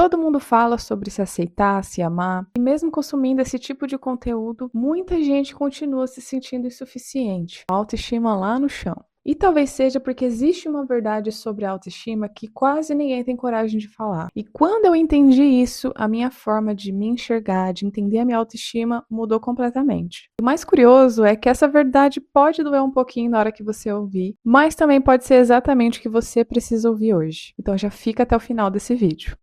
Todo mundo fala sobre se aceitar, se amar, e mesmo consumindo esse tipo de conteúdo, muita gente continua se sentindo insuficiente, a autoestima lá no chão. E talvez seja porque existe uma verdade sobre a autoestima que quase ninguém tem coragem de falar. E quando eu entendi isso, a minha forma de me enxergar, de entender a minha autoestima, mudou completamente. O mais curioso é que essa verdade pode doer um pouquinho na hora que você ouvir, mas também pode ser exatamente o que você precisa ouvir hoje. Então já fica até o final desse vídeo.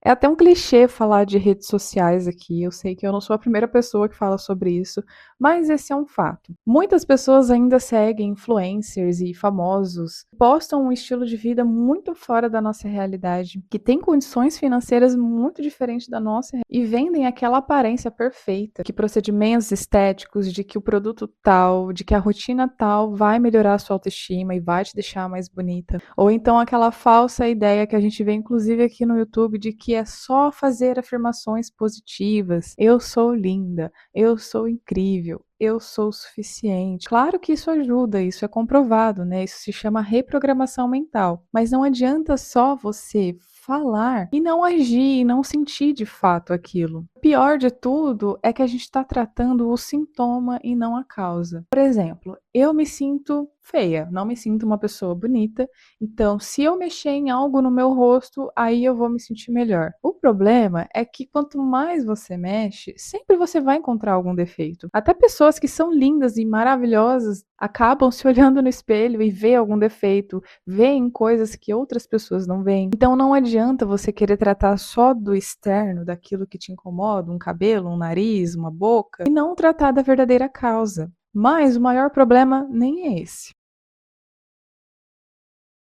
É até um clichê falar de redes sociais aqui, eu sei que eu não sou a primeira pessoa que fala sobre isso, mas esse é um fato. Muitas pessoas ainda seguem influencers e famosos, postam um estilo de vida muito fora da nossa realidade, que tem condições financeiras muito diferentes da nossa e vendem aquela aparência perfeita, que procedimentos estéticos, de que o produto tal, de que a rotina tal vai melhorar a sua autoestima e vai te deixar mais bonita. Ou então aquela falsa ideia que a gente vê inclusive aqui no YouTube de que é só fazer afirmações positivas. Eu sou linda, eu sou incrível, eu sou o suficiente. Claro que isso ajuda, isso é comprovado, né? Isso se chama reprogramação mental. Mas não adianta só você falar e não agir, e não sentir de fato aquilo. O pior de tudo é que a gente está tratando o sintoma e não a causa. Por exemplo, eu me sinto feia, não me sinto uma pessoa bonita, então se eu mexer em algo no meu rosto, aí eu vou me sentir melhor. O problema é que quanto mais você mexe, sempre você vai encontrar algum defeito. Até pessoas que são lindas e maravilhosas acabam se olhando no espelho e vê algum defeito, veem coisas que outras pessoas não veem. Então não adianta você querer tratar só do externo, daquilo que te incomoda, um cabelo, um nariz, uma boca, e não tratar da verdadeira causa. Mas o maior problema nem é esse.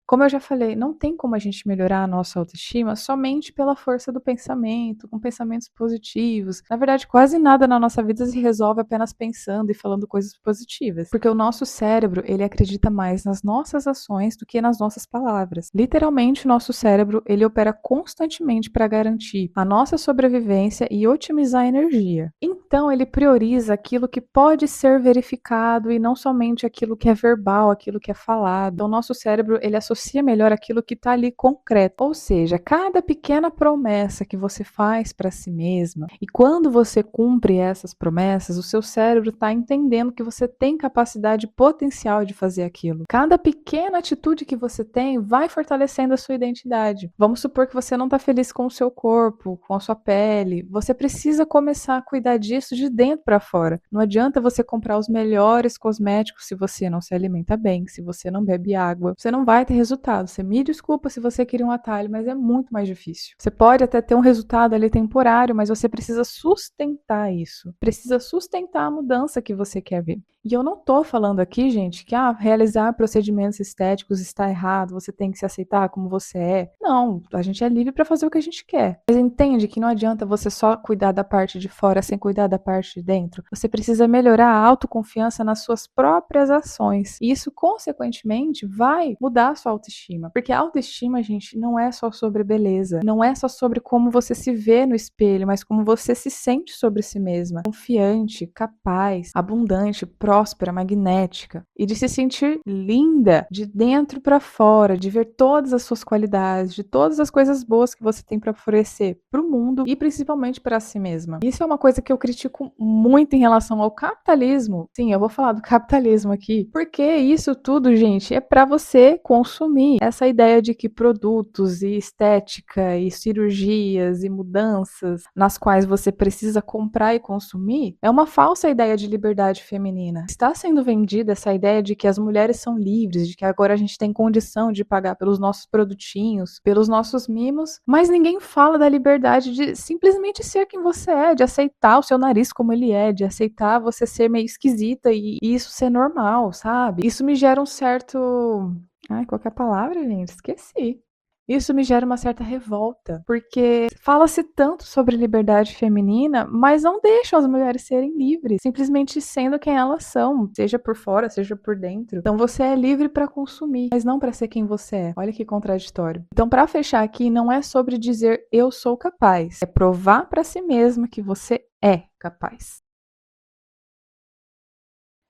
Como eu já falei, não tem como a gente melhorar a nossa autoestima somente pela força do pensamento, com pensamentos positivos. Na verdade, quase nada na nossa vida se resolve apenas pensando e falando coisas positivas, porque o nosso cérebro, ele acredita mais nas nossas ações do que nas nossas palavras. Literalmente, o nosso cérebro, ele opera constantemente para garantir a nossa sobrevivência e otimizar a energia. Então, ele prioriza aquilo que pode ser verificado e não somente aquilo que é verbal, aquilo que é falado. Então, o nosso cérebro, ele associa melhor aquilo que está ali concreto. Ou seja, cada pequena promessa que você faz para si mesma, e quando você cumpre essas promessas, o seu cérebro está entendendo que você tem capacidade potencial de fazer aquilo. Cada pequena atitude que você tem vai fortalecendo a sua identidade. Vamos supor que você não está feliz com o seu corpo, com a sua pele. Você precisa começar a cuidar disso de dentro para fora. Não adianta você comprar os melhores cosméticos se você não se alimenta bem, se você não bebe água. Você não vai ter resultado. Você me desculpa se você queria um atalho, mas é muito mais difícil. Você pode até ter um resultado ali temporário, mas você precisa sustentar isso. Precisa sustentar a mudança que você quer ver. E eu não tô falando aqui, gente, que realizar procedimentos estéticos está errado, você tem que se aceitar como você é. Não, a gente é livre para fazer o que a gente quer. Mas entende que não adianta você só cuidar da parte de fora sem cuidar da parte de dentro. Você precisa melhorar a autoconfiança nas suas próprias ações. E isso, consequentemente, vai mudar a sua autoestima. Porque a autoestima, gente, não é só sobre beleza. Não é só sobre como você se vê no espelho, mas como você se sente sobre si mesma. Confiante, capaz, abundante, próspera, magnética. E de se sentir linda de dentro para fora, de ver todas as suas qualidades, de todas as coisas boas que você tem para oferecer para o mundo e principalmente para si mesma. Isso é uma coisa que eu critico muito em relação ao capitalismo. Sim, eu vou falar do capitalismo aqui, porque isso tudo, gente, é para você consumir. Essa ideia de que produtos e estética e cirurgias e mudanças nas quais você precisa comprar e consumir é uma falsa ideia de liberdade feminina. Está sendo vendida essa ideia de que as mulheres são livres, de que agora a gente tem condição de pagar pelos nossos produtinhos, pelos nossos mimos, mas ninguém fala da liberdade de simplesmente ser quem você é, de aceitar o seu nariz como ele é, de aceitar você ser meio esquisita e isso ser normal, sabe? Isso me gera um certo. Ai, qual que é a palavra, gente? Esqueci. Isso me gera uma certa revolta, porque fala-se tanto sobre liberdade feminina, mas não deixam as mulheres serem livres, simplesmente sendo quem elas são, seja por fora, seja por dentro. Então você é livre para consumir, mas não para ser quem você é. Olha que contraditório. Então, para fechar aqui, não é sobre dizer eu sou capaz, é provar para si mesma que você é capaz.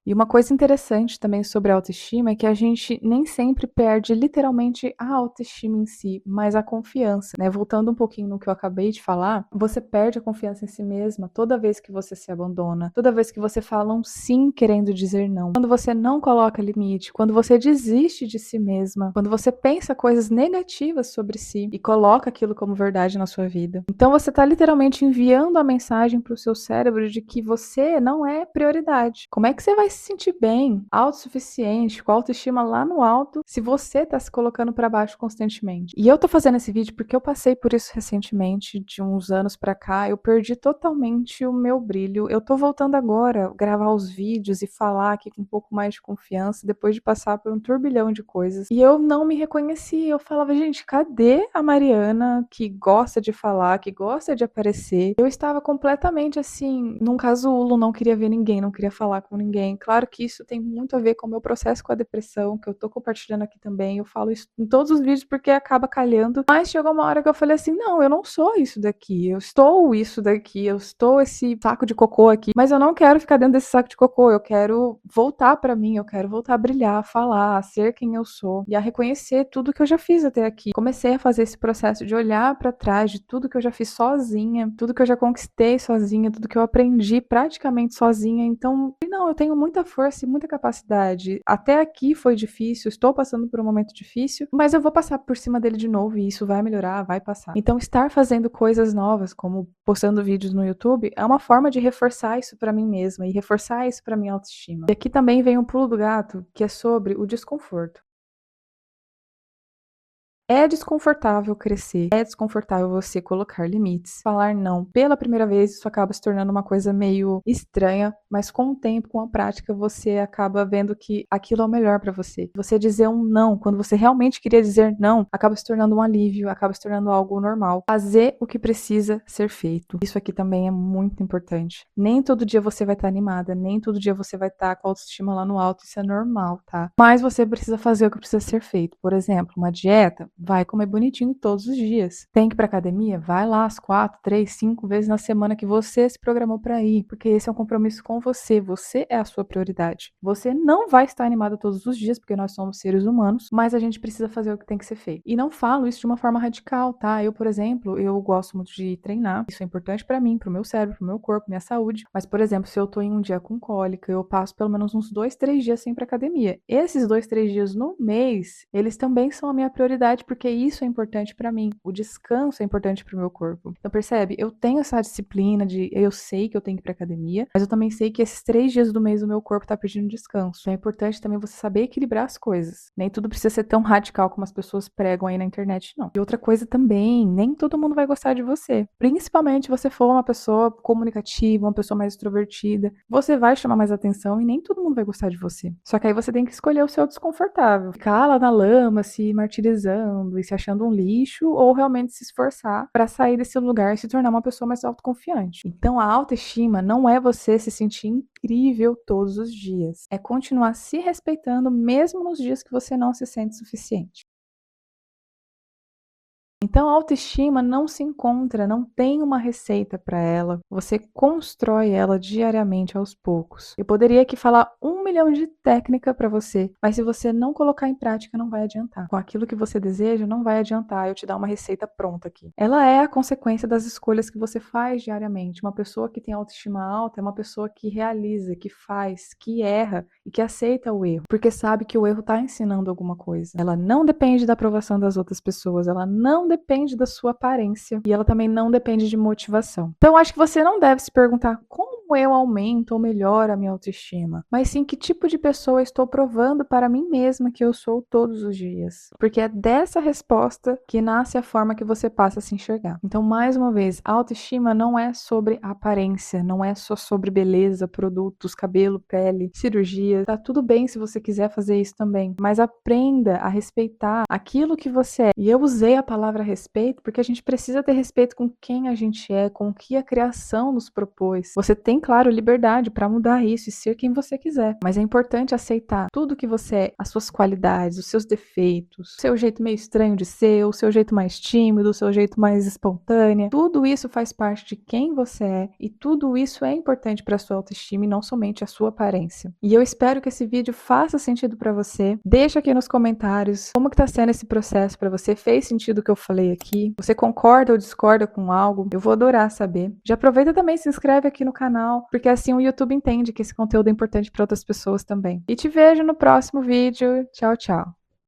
E uma coisa interessante também sobre a autoestima é que a gente nem sempre perde literalmente a autoestima em si, mas a confiança, né? Voltando um pouquinho no que eu acabei de falar, você perde a confiança em si mesma toda vez que você se abandona, toda vez que você fala um sim querendo dizer não, quando você não coloca limite, quando você desiste de si mesma, quando você pensa coisas negativas sobre si e coloca aquilo como verdade na sua vida. Então você está literalmente enviando a mensagem para o seu cérebro de que você não é prioridade. Como é que você vai se sentir bem, autossuficiente, com a autoestima lá no alto, se você tá se colocando pra baixo constantemente? E eu tô fazendo esse vídeo porque eu passei por isso recentemente, de uns anos pra cá, eu perdi totalmente o meu brilho. Eu tô voltando agora, gravar os vídeos e falar aqui com um pouco mais de confiança, depois de passar por um turbilhão de coisas. E eu não me reconheci, eu falava, gente, cadê a Mariana que gosta de falar, que gosta de aparecer? Eu estava completamente assim, num casulo, não queria ver ninguém, não queria falar com ninguém. Claro que isso tem muito a ver com o meu processo com a depressão, que eu tô compartilhando aqui também. Eu falo isso em todos os vídeos porque acaba calhando. Mas chegou uma hora que eu falei assim: não, eu não sou isso daqui. Eu estou isso daqui. Eu estou esse saco de cocô aqui. Mas eu não quero ficar dentro desse saco de cocô. Eu quero voltar pra mim. Eu quero voltar a brilhar, a falar, a ser quem eu sou e a reconhecer tudo que eu já fiz até aqui. Comecei a fazer esse processo de olhar pra trás de tudo que eu já fiz sozinha, tudo que eu já conquistei sozinha, tudo que eu aprendi praticamente sozinha. Então, não, eu tenho muita força e muita capacidade. Até aqui foi difícil, estou passando por um momento difícil, mas eu vou passar por cima dele de novo e isso vai melhorar, vai passar. Então, estar fazendo coisas novas, como postando vídeos no YouTube, é uma forma de reforçar isso pra mim mesma e reforçar isso pra minha autoestima. E aqui também vem um pulo do gato, que é sobre o desconforto. É desconfortável crescer, é desconfortável você colocar limites, falar não. Pela primeira vez, isso acaba se tornando uma coisa meio estranha, mas com o tempo, com a prática, você acaba vendo que aquilo é o melhor pra você. Você dizer um não, quando você realmente queria dizer não, acaba se tornando um alívio, acaba se tornando algo normal. Fazer o que precisa ser feito. Isso aqui também é muito importante. Nem todo dia você vai estar animada, nem todo dia você vai estar com a autoestima lá no alto, isso é normal, tá? Mas você precisa fazer o que precisa ser feito. Por exemplo, uma dieta, vai comer bonitinho todos os dias. Tem que ir pra academia? Vai lá as 4, 3, 5 vezes na semana que você se programou pra ir, porque esse é um compromisso com você. Você é a sua prioridade. Você não vai estar animado todos os dias, porque nós somos seres humanos, mas a gente precisa fazer o que tem que ser feito. E não falo isso de uma forma radical, tá? Eu, por exemplo, eu gosto muito de treinar. Isso é importante pra mim, pro meu cérebro, pro meu corpo, minha saúde. Mas, por exemplo, se eu tô em um dia com cólica, eu passo pelo menos uns 2, 3 dias sem ir pra academia. Esses 2, 3 dias no mês, eles também são a minha prioridade, porque isso é importante pra mim. O descanso é importante pro meu corpo. Então, percebe? Eu tenho essa disciplina de eu sei que eu tenho que ir pra academia, mas eu também sei que esses 3 dias do mês o meu corpo tá pedindo descanso. Então, é importante também você saber equilibrar as coisas. Nem tudo precisa ser tão radical como as pessoas pregam aí na internet, não. E outra coisa também, nem todo mundo vai gostar de você. Principalmente se você for uma pessoa comunicativa, uma pessoa mais extrovertida. Você vai chamar mais atenção e nem todo mundo vai gostar de você. Só que aí você tem que escolher o seu desconfortável. Ficar lá na lama, se martirizando e se achando um lixo, ou realmente se esforçar para sair desse lugar e se tornar uma pessoa mais autoconfiante. Então, a autoestima não é você se sentir incrível todos os dias. É continuar se respeitando mesmo nos dias que você não se sente suficiente. Então, a autoestima não se encontra, não tem uma receita para ela. Você constrói ela diariamente aos poucos. Eu poderia aqui falar 1 milhão de técnicas para você, mas se você não colocar em prática, não vai adiantar. Com aquilo que você deseja, não vai adiantar eu te dar uma receita pronta aqui. Ela é a consequência das escolhas que você faz diariamente. Uma pessoa que tem autoestima alta é uma pessoa que realiza, que faz, que erra e que aceita o erro, porque sabe que o erro está ensinando alguma coisa. Ela não depende da aprovação das outras pessoas, ela não depende da sua aparência e ela também não depende de motivação. Então, acho que você não deve se perguntar como eu aumento ou melhoro a minha autoestima, mas sim que tipo de pessoa estou provando para mim mesma que eu sou todos os dias. Porque é dessa resposta que nasce a forma que você passa a se enxergar. Então, mais uma vez, a autoestima não é sobre aparência, não é só sobre beleza, produtos, cabelo, pele, cirurgia. Tá tudo bem se você quiser fazer isso também, mas aprenda a respeitar aquilo que você é. E eu usei a palavra respeito porque a gente precisa ter respeito com quem a gente é, com o que a criação nos propôs. Você tem claro, liberdade para mudar isso e ser quem você quiser. Mas é importante aceitar tudo que você é, as suas qualidades, os seus defeitos, o seu jeito meio estranho de ser, o seu jeito mais tímido, o seu jeito mais espontânea. Tudo isso faz parte de quem você é e tudo isso é importante para a sua autoestima e não somente a sua aparência. E eu espero que esse vídeo faça sentido para você. Deixa aqui nos comentários como que tá sendo esse processo para você. Fez sentido o que eu falei aqui? Você concorda ou discorda com algo? Eu vou adorar saber. Já aproveita também e se inscreve aqui no canal, porque assim o YouTube entende que esse conteúdo é importante para outras pessoas também. E te vejo no próximo vídeo. Tchau, tchau.